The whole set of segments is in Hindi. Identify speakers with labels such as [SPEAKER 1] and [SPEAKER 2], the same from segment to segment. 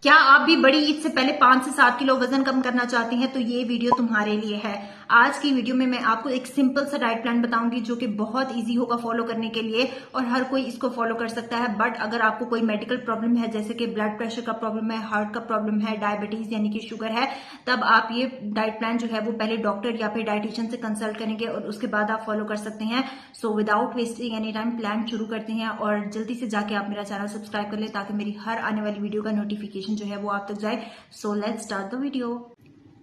[SPEAKER 1] क्या आप भी बड़ी ईद से पहले 5 से 7 किलो वजन कम करना चाहती हैं तो ये वीडियो तुम्हारे लिए है। आज की वीडियो में मैं आपको एक सिंपल सा डाइट प्लान बताऊंगी जो कि बहुत इजी होगा फॉलो करने के लिए और हर कोई इसको फॉलो कर सकता है। बट अगर आपको कोई मेडिकल प्रॉब्लम है, जैसे कि ब्लड प्रेशर का प्रॉब्लम है, हार्ट का प्रॉब्लम है, डायबिटीज यानी कि शुगर है, तब आप ये डाइट प्लान जो है वो पहले डॉक्टर या फिर डाइटिशियन से कंसल्ट करेंगे और उसके बाद आप फॉलो कर सकते हैं। So without wasting any time plan शुरू करते हैं और जल्दी से जाके आप मेरा चैनल सब्सक्राइब कर ले ताकि मेरी हर आने वाली वीडियो का नोटिफिकेशन जो है वो आप तक जाए। So let's start the video.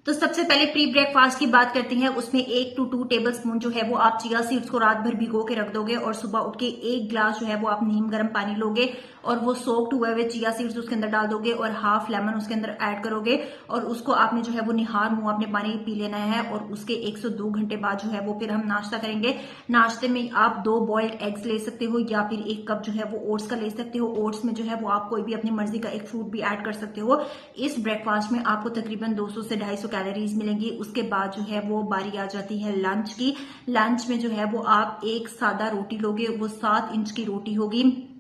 [SPEAKER 1] तो सबसे पहले प्री ब्रेकफास्ट की बात करते हैं। उसमें 1 to 2 टेबल स्पून जो है वो आप चिया सीड्स को रात भर भिगो के रख दोगे और सुबह उठ के 1 ग्लास जो है वो आप नीम गर्म पानी लोगे और वो सोक्ड हुए हुए चिया सीड्स उसके अंदर डाल दोगे और हाफ लेमन उसके अंदर ऐड करोगे और उसको आपने जो है वो निहार मुंह अपने पानी पी लेना है। और उसके 1 से 2 घंटे बाद जो है वो फिर हम नाश्ता करेंगे। नाश्ते में आप 2 बॉइल्ड एग्स ले सकते हो या फिर 1 कप जो है वो ओट्स का ले सकते हो। ओट्स में जो है वो आप कोई भी अपनी मर्जी का एक फ्रूट भी ऐड कर सकते हो। इस ब्रेकफास्ट में आपको तकरीबन 200 से 250 कैलोरीज मिलेंगी। उसके बाद जो है वो बारी आ जाती है लंच की। लंच में जो है वो आप एक सादा रोटी लोगे, वो 7 इंच की रोटी होगी।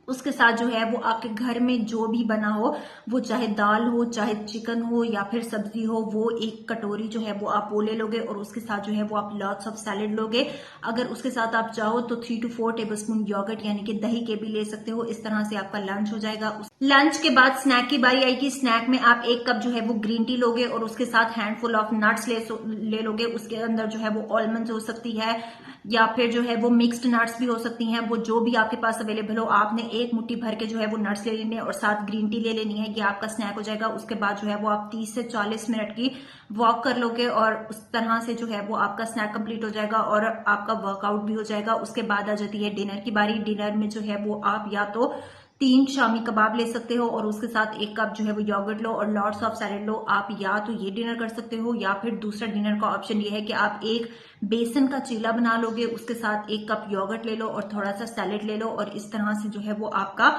[SPEAKER 1] उसके साथ जो है वो आपके घर में जो भी बना हो, वो चाहे दाल हो, चाहे चिकन हो या फिर सब्जी हो, वो 1 कटोरी जो है वो आप वो ले लोगे और उसके साथ जो है वो आप लॉट्स ऑफ सैलेड लोगे। अगर उसके साथ आप चाहो तो 3 to 4 टेबल स्पून योगर्ट यानी कि दही के भी ले सकते हो। इस तरह से आपका लंच हो जाएगा। लंच के बाद स्नैक की बारी आएगी। स्नैक में आप 1 कप जो है वो ग्रीन टी लोगे और उसके साथ हैंडफुल ऑफ नट्स ले लोगे। उसके अंदर जो है वो ऑलमंड्स हो सकती है या फिर जो है वो मिक्स्ड नट्स भी हो सकती हैं, वो जो भी आपके पास अवेलेबल हो। आपने 1 मुट्ठी भर के जो है वो नट्स ले लेने और साथ ग्रीन टी ले लेनी है। ये आपका स्नैक हो जाएगा। उसके बाद जो है वो आप 30 से 40 मिनट की वॉक कर लोगे और उस तरह से जो है वो आपका स्नैक कंप्लीट हो जाएगा और आपका वर्कआउट भी हो जाएगा। उसके बाद आ जाती है डिनर की बारी। डिनर में जो है वो आप या तो 3 शामी कबाब ले सकते हो और उसके साथ 1 कप जो है वो योगर्ट लो और लॉट्स ऑफ सैलेड लो। आप या तो ये डिनर कर सकते हो या फिर दूसरा डिनर का ऑप्शन ये है कि आप एक बेसन का चीला बना लोगे, उसके साथ 1 कप योगर्ट ले लो और थोड़ा सा सैलेड ले लो और इस तरह से जो है वो आपका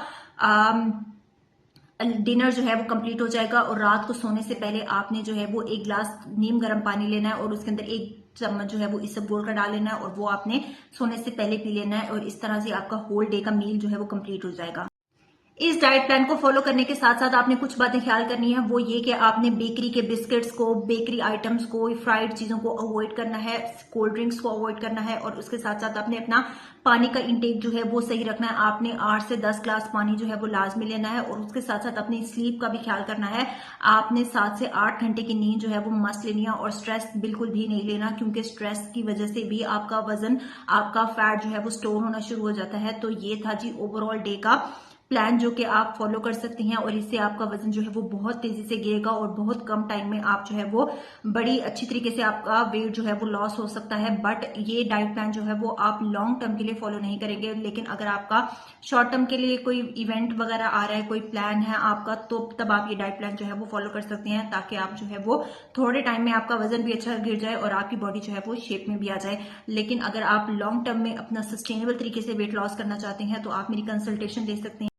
[SPEAKER 1] डिनर जो है वो कंप्लीट हो जाएगा। और रात को सोने से पहले आपने जो है वो 1 ग्लास नीम गर्म पानी लेना है और उसके अंदर 1 चम्मच जो है वो इसबगोल का डाल लेना है और वो आपने सोने से पहले पी लेना है और इस तरह से आपका होल डे का मील जो है वो कंप्लीट हो जाएगा। इस डाइट प्लान को फॉलो करने के साथ साथ आपने कुछ बातें ख्याल करनी है। वो ये कि आपने बेकरी के बिस्किट्स को, बेकरी आइटम्स को, फ्राइड चीजों को अवॉइड करना है, कोल्ड ड्रिंक्स को अवॉइड करना है और उसके साथ साथ आपने अपना पानी का इंटेक जो है वो सही रखना है। आपने 8 से 10 ग्लास पानी जो है वो लाजमी लेना है और उसके साथ साथ अपनी स्लीप का भी ख्याल करना है। आपने 7 से 8 घंटे की नींद जो है वो मस्त लेनी है और स्ट्रेस बिल्कुल भी नहीं लेना, क्योंकि स्ट्रेस की वजह से भी आपका वजन, आपका फैट जो है वो स्टोर होना शुरू हो जाता है। तो ये था जी ओवरऑल डे का प्लान जो कि आप फॉलो कर सकती हैं और इससे आपका वजन जो है वो बहुत तेजी से गिरेगा और बहुत कम टाइम में आप जो है वो बड़ी अच्छी तरीके से आपका वेट जो है वो लॉस हो सकता है। बट ये डाइट प्लान जो है वो आप लॉन्ग टर्म के लिए फॉलो नहीं करेंगे, लेकिन अगर आपका शॉर्ट टर्म के लिए कोई इवेंट वगैरह आ रहा है, कोई प्लान है आपका, तो तब आप ये डाइट प्लान जो है वो फॉलो कर सकते हैं ताकि आप जो है वो थोड़े टाइम में आपका वजन भी अच्छा गिर जाए और आपकी बॉडी जो है वो शेप में भी आ जाए। लेकिन अगर आप लॉन्ग टर्म में अपना सस्टेनेबल तरीके से वेट लॉस करना चाहते हैं तो आप मेरी कंसल्टेशन ले सकते हैं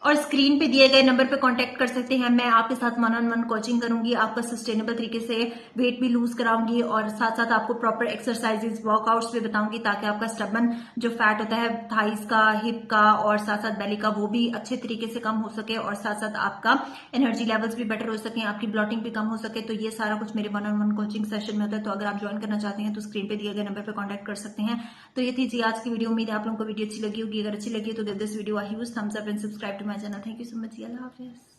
[SPEAKER 1] और स्क्रीन पे दिए गए नंबर पे कांटेक्ट कर सकते हैं। मैं आपके साथ 1-on-1 कोचिंग करूंगी, आपका सस्टेनेबल तरीके से वेट भी लूज कराऊंगी और साथ साथ आपको प्रॉपर एक्सरसाइजेस, वर्कआउट्स भी बताऊंगी ताकि आपका स्टबन जो फैट होता है थाइस का, हिप का और साथ साथ बेली का, वो भी अच्छे तरीके से कम हो सके और साथ साथ आपका एनर्जी लेवल्स भी बेटर हो सके, आपकी ब्लॉटिंग भी कम हो सके। तो ये सारा कुछ मेरे 1-on-1 कोचिंग सेशन में होता है। तो अगर आप ज्वाइन करना चाहते हैं तो स्क्रीन पे दिए गए नंबर पर कॉन्टेक्ट कर सकते हैं। तो ये थी जी आज की वीडियो। उम्मीद है आप लोगों को वीडियो अच्छी लगी होगी। अगर अच्छी लगी तो give this video a huge thumbs up and subscribe to my channel. Thank you so much. अल्लाह हाफिज।